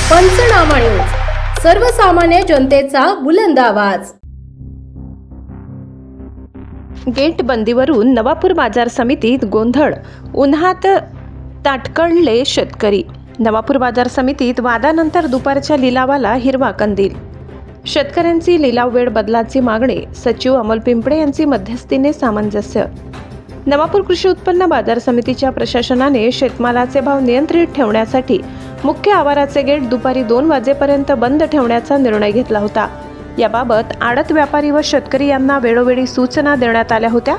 पंचनामा न्यूज, सर्वसामान्य जनतेचा बुलंद आवाज। गेट बंदीवरून नवापूर बाजार समितीत गोंधळ, उन्हात ताटकळले शेतकरी। नवापूर बाजार समितीत वादानंतर दुपारच्या लिलावाला हिरवा कंदील। शेतकऱ्यांची लिलाव वेळ बदलाची मागणी, सचिव अमोल पिंपळे यांची मध्यस्थीने सामंजस्य। नवापूर कृषी उत्पन्न बाजार समितीच्या प्रशासनाने शेतमालाचे भाव नियंत्रित ठेवण्यासाठी मुख्य आवाराचे गेट दुपारी 2 वाजेपर्यंत बंद ठेवण्याचा निर्णय घेतला होता। याबाबत आडत व्यापारी व शेतकरी यांना वेळोवेळी सूचना देण्यात आल्या होत्या।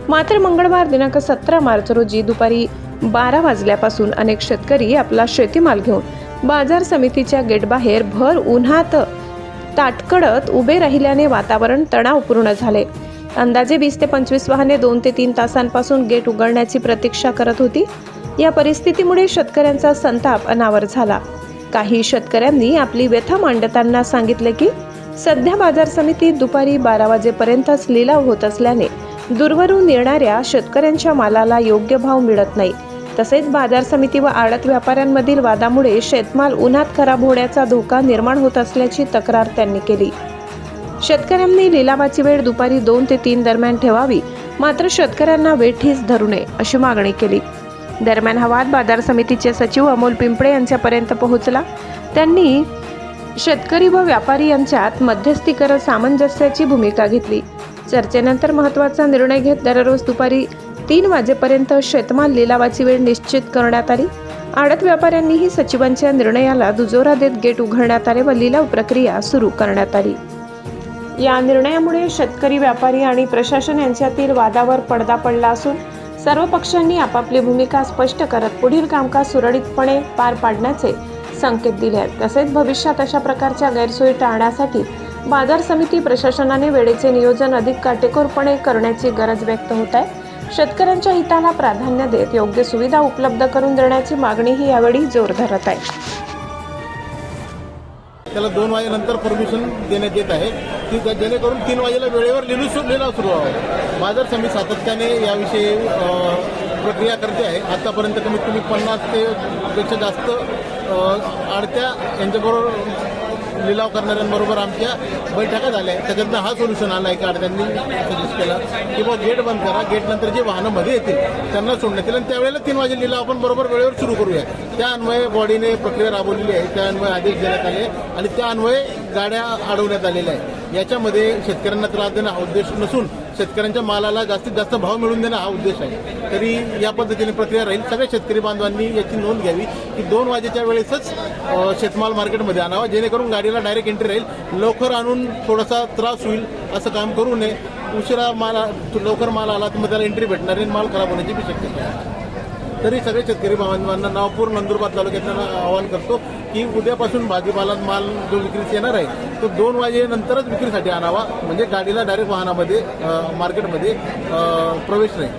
मात्र मंगळवार दिनांक 17 मार्च रोजी दुपारी 12 वाजल्यापासून अनेक शेतकरी आपला शेतीमाल घेऊन बाजार समितीच्या गेटबाहेर भर उन्हात ताटकळत उभे राहिल्याने वातावरण तणावपूर्ण झाले। अंदाजे 20 ते 25 वाहने 2 ते 3 तासांपासून गेट उघडण्याची प्रतीक्षा करत होती। या परिस्थितीमुळे शेतकऱ्यांचा संताप अनावर झाला। काही शेतकऱ्यांनी आपली व्यथा मांडताना सांगितले की सध्या बाजार समितीत दुपारी 12 वाजेपर्यंतच लिलाव होत असल्याने दूरवरून येणाऱ्या शेतकऱ्यांच्या मालाला योग्य भाव मिळत नाही। तसेच बाजार समिती व आडत व्यापाऱ्यांमधील वादामुळे शेतमाल उन्हात खराब होण्याचा धोका निर्माण होत असल्याची तक्रार त्यांनी केली। शेतकऱ्यांनी लिलावाची वेळ दुपारी 2 ते 3 दरम्यान ठेवावी, मात्र शेतकऱ्यांना वेठीस धरू नये अशी मागणी केली। दरम्यान हा वाद बाजार समितीचे सचिव अमोल पिंपळे यांच्यापर्यंत पोहोचला। त्यांनी शेतकरी व व्यापारी यांच्यात मध्यस्थी करत सामंजस्याची भूमिका घेतली। चर्चेनंतर महत्त्वाचा निर्णय घेत दररोज दुपारी 3 वाजेपर्यंत शेतमाल लिलावाची वेळ निश्चित करण्यात आली। आडत व्यापाऱ्यांनीही सचिवांच्या निर्णयाला दुजोरा देत गेट उघडण्यात आले व लिलाव प्रक्रिया सुरू करण्यात आली। या निर्णयामुळे शेतकरी, व्यापारी आणि प्रशासन यांच्यातील वादावर पडदा पडला असून सर्व पक्षांनी आपापली भूमिका स्पष्ट करत पुढील कामकाज सुरळीतपणे पार पाडण्याचे संकेत दिले आहेत। तसेच भविष्यात अशा प्रकारच्या गैरसोयी टाळण्यासाठी बाजार समिती प्रशासनाने वेळेचे नियोजन अधिक काटेकोरपणे करण्याची गरज व्यक्त होत आहे। शेतकऱ्यांच्या हिताला प्राधान्य देत योग्य सुविधा उपलब्ध करून देण्याची मागणीही यावेळी जोर धरत आहे। त्याला 2 वाजेनंतर परमिशन देण्यात येत आहे की जेणेकरून 3 वाजेला वेळेवर लिलाव सुरू व्हावा। बाजार समिती सातत्याने याविषयी प्रक्रिया करते आहे। आतापर्यंत कमीत कमी 50 ते पेक्षा जास्त आडत्या यांच्याबरोबर लिलाव करणाऱ्यांबरोबर आमच्या बैठका झाल्या आहेत। त्याच्यातनं हा सोल्युशन आला आहे की आडत्यांनी सजेस्ट केला की बाबा गेट बंद करा, गेटनंतर जे वाहनं मध्ये येतील त्यांना सोडण्यात येईल आणि त्यावेळेला 3 वाजे लिलाव आपण बरोबर वेळेवर सुरू करूया। त्या अन्वये बॉडीने प्रक्रिया राबवलेली आहे, त्या अन्वये आदेश देण्यात आले आणि त्या अन्वये गाड्या अडवण्यात आलेल्या आहेत। याच्यामध्ये शेतकऱ्यांना त्रास देणं हा उद्देश नसून शेतकऱ्यांच्या मालाला जास्तीत जास्त भाव मिळवून देणं हा उद्देश आहे। तरी या पद्धतीने प्रक्रिया राहील। सगळ्या शेतकरी बांधवांनी याची नोंद घ्यावी की 2 वाजेच्या वेळेसच शेतमाल मार्केटमध्ये आणावा, जेणेकरून गाडीला डायरेक्ट एंट्री राहील। लवकर आणून थोडासा त्रास होईल असं काम करू नये। उशिरा लवकर माल आला तर मग त्याला एंट्री भेटणार नाही, माल खराब होण्याची बी शक्यता आहे। तरी सगळे शेतकरी बांधवांना नवापूर नंदुरबार तालुक्यातल्या आवाहन करतो की उद्यापासून भाजीपाला माल जो विक्रीस येणार आहे तो 2 वाजेनंतरच विक्रीसाठी आणावा, म्हणजे गाडीला डायरेक्ट वाहनामध्ये मार्केटमध्ये प्रवेश नाही।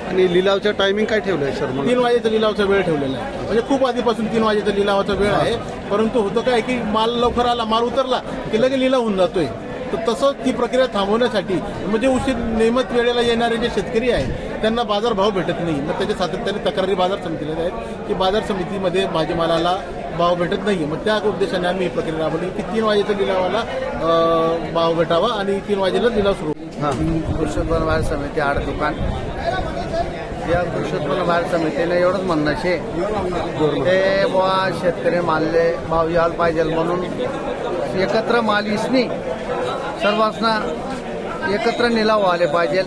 आणि लिलावचं टायमिंग काय ठेवलं आहे सर? 3 वाजेचा लिलावाचा वेळ ठेवलेला आहे, म्हणजे खूप आधीपासून 3 वाजेचा लिलावाचा वेळ आहे। परंतु होतं काय की माल लवकर आला, माल उतरला की लगेच लिलाव होऊन जातोय। तर तसं ती प्रक्रिया थांबवण्यासाठी म्हणजे उशीर नियमित वेळेला येणारे जे शेतकरी आहेत त्यांना बाजारभाव भेटत नाही, मग त्याच्या सातत्याने तक्रारी बाजार समितीला आहेत की बाजार समितीमध्ये भाजीमालाला भाव भेटत नाही। मग त्या उद्देशाने आम्ही ही प्रक्रिया राबवली की 3 वाजेच्या लिलावाला भाव भेटावा आणि 3 वाजेला लिलाव सुरू। कृषी उत्पन्न बाजार समिती आड दुकान या कृषी उत्पन्न बाजार समितीने एवढंच म्हणणं शे ते बुवा शेतकरी मालले भाव यायला पाहिजे म्हणून एकत्र माल इसनी सर्वांना एकत्र निलाव आले पाहिजे।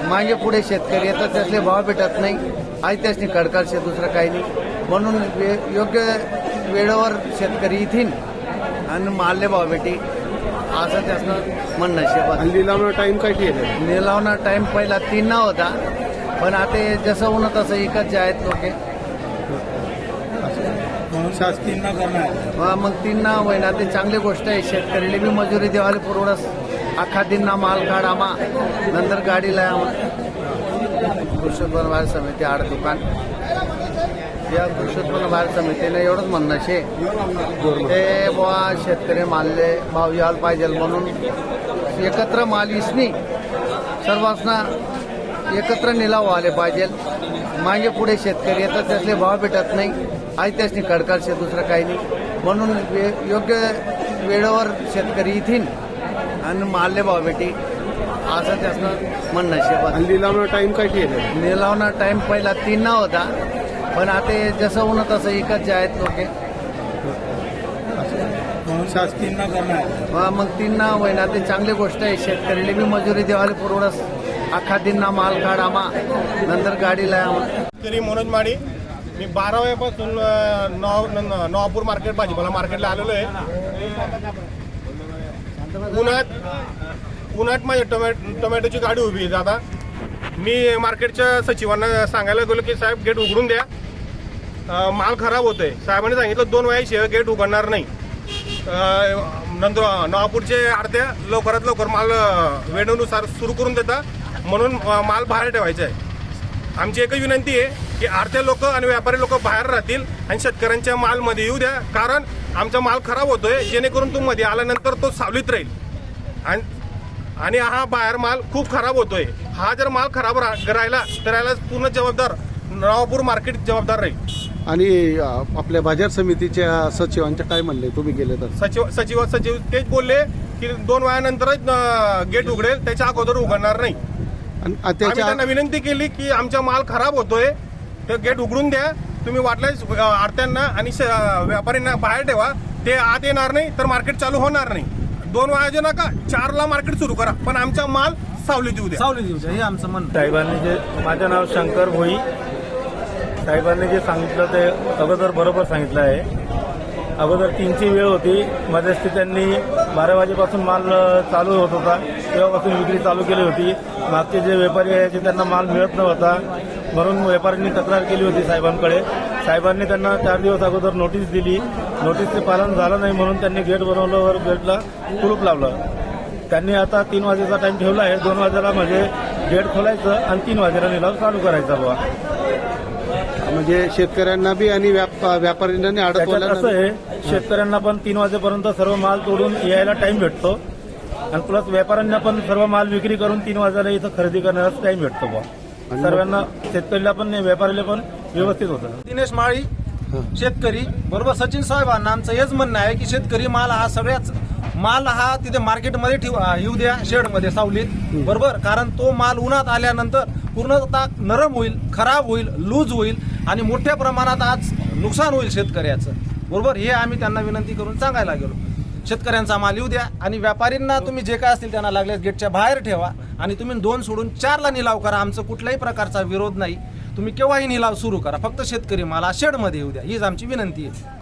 मागे पुढे शेतकरी येतात त्यातले भाव भेटत नाही, आज त्यासनी कडकडशे दुसरं काही नाही। म्हणून योग्य वेळेवर शेतकरी येतील आणि मालले भाव भेटी असं त्यासनं म्हणणं शे। लिलावना टाइम काय ठेवलं? लिलावना टाइम पहिला 3 होता, पण आता जसं होणं तसं एकच जे आहेत लोक मग 3 होईना ते चांगली गोष्ट आहे। शेतकरीला बी मजुरी देवाले पुरवडस अख्खा 3 माल काढामा नंतर गाडीला कृषी उत्पन्न बाजार समिती आड दुकान या कृषी उत्पन्न बाजार समितीने एवढंच म्हणणं शे ते बुवा शेतकरी मालले भाव यायला पाहिजे म्हणून एकत्र माल इसनी सर्वांना एकत्र निलाव आले पाहिजे। मागे पुढे शेतकरी येतात त्यातले भाव भेटत नाही, आज त्यासनी कडकडशे दुसरं काही नाही। म्हणून योग्य वेळेवर शेतकरी येतील आणि मालले भाव भेटी असं त्याचं म्हणणं आहे. आणि लिलावना टाइम काय ठेवलं आहे? निलावना टाइम पहिला 3 होता, पण आता हे जसं होणं तसं एकच जे आहेत लोक शासकीय मग 3 होईना ते चांगली गोष्ट आहे. शेतकरीला बी मजुरी देवाले पुरवडस अख्खा दिनना माल काढामा नंतर गाडीला तरी मनोज माडी, मी 12 वाजेपासून नवापूर मार्केट भाजीपाला मार्केटला आलेलो आहे. उन्हात माझ्या टोमॅटोची गाडी उभी आहे. दादा, मी मार्केटच्या सचिवांना सांगायला गेलो की साहेब गेट उघडून द्या, माल खराब होतोय. साहेबांनी सांगितलं 2 वाजेशिवाय गेट उघडणार नाही. नंतर नवापूरचे आडत्या लवकरात लवकर माल वेळेनुसार सुरू करून देता, म्हणून माल बाहेर ठेवायचा आहे. आमची एकच विनंती आहे की आडत्या लोक आणि व्यापारी लोक बाहेर राहतील आणि शेतकऱ्यांच्या मालमध्ये येऊ द्या, कारण आमचा माल खराब होतोय, जेणेकरून तो मध्ये आल्यानंतर तो सावलीत राहील. आणि हा बाहेर माल खूप खराब होतोय. हा जर माल खराब राहिला तर याला पूर्ण जबाबदार नवापूर मार्केट जबाबदार राहील. आणि आपल्या बाजार समितीच्या सचिवांच्या काय म्हणले तुम्ही गेले तर? सचिव तेच बोलले की 2 वाजेनंतरच गेट उघडेल, त्याच्या अगोदर उघडणार नाही. आम्ही त्यांना विनंती केली की आमचा माल खराब होतोय, तर गेट उघडून द्या. तुम्ही वाटल्यास आडत्यांना आणि व्यापाऱ्यांना बाहेर ठेवा, ते आत येणार नाही तर मार्केट चालू होणार नाही. 2 वाजे नका, 4ला मार्केट सुरू करा, पण आमचा माल सावलीत येऊ द्या. हे आमचं म्हणणं. साहेबांनी जे, माझं नाव शंकर भोई, साहेबांनी जे सांगितलं ते अगोदर बरोबर सांगितलं आहे. अगोदर 3ची वेळ होती, मध्यस्थी त्यांनी 12 वाजेपासून माल चालू होत होता, तेव्हापासून विक्री चालू केली होती. मागचे जे व्यापारी आहे त्यांना माल मिळत नव्हता, म्हणून व्यापाऱ्यांनी तक्रार केली होती साहेबांकडे. साहेबांनी त्यांना 4 दिवस अगोदर नोटीस दिली. नोटीसचे पालन झालं नाही म्हणून त्यांनी गेट बनवलं वर गेटला कुलूप लावलं. त्यांनी आता 3 वाजेचा टाइम ठेवला आहे. 2 वाजेला म्हणजे गेट खोलायचं आणि 3 वाजेला निलाव चालू करायचा बुवा. म्हणजे शेतकऱ्यांना बी आणि व्यापाऱ्यांना त्याच्यात असं आहे, शेतकऱ्यांना पण 3 वाजेपर्यंत सर्व माल तोडून यायला टाइम भेटतो आणि प्लस व्यापाऱ्यांना पण सर्व माल विक्री करून 3 वाजेला इथं खरेदी करण्याचा टाइम भेटतो बुवा. सर्वांना, शेतकरीला पण व्यापारीला पण व्यवस्थित होतं. दिनेश माळी, शेतकरी, बरोबर. सचिन साहेबांना आमचं हेच म्हणणं आहे की शेतकरी माल हा तिथे मार्केटमध्ये येऊ द्या, शेडमध्ये सावलीत, बरोबर. कारण तो माल उन्हात आल्यानंतर पूर्णतः नरम होईल, खराब होईल, लूज होईल आणि मोठ्या प्रमाणात आज नुकसान होईल शेतकऱ्याचं, बरोबर. हे आम्ही त्यांना विनंती करून सांगायला गेलो. शेतकऱ्यांचा माल येऊ द्या आणि व्यापारींना तुम्ही जे काय असतील त्यांना लागल्यास गेटच्या बाहेर ठेवा आणि तुम्ही 2 सोडून 4ला निलाव करा. आमचं कुठल्याही प्रकारचा विरोध नाही. तुम्ही केव्हाही निलाव सुरू करा, फक्त शेतकरी माल शेडमध्ये येऊ द्या, हीच आमची विनंती आहे.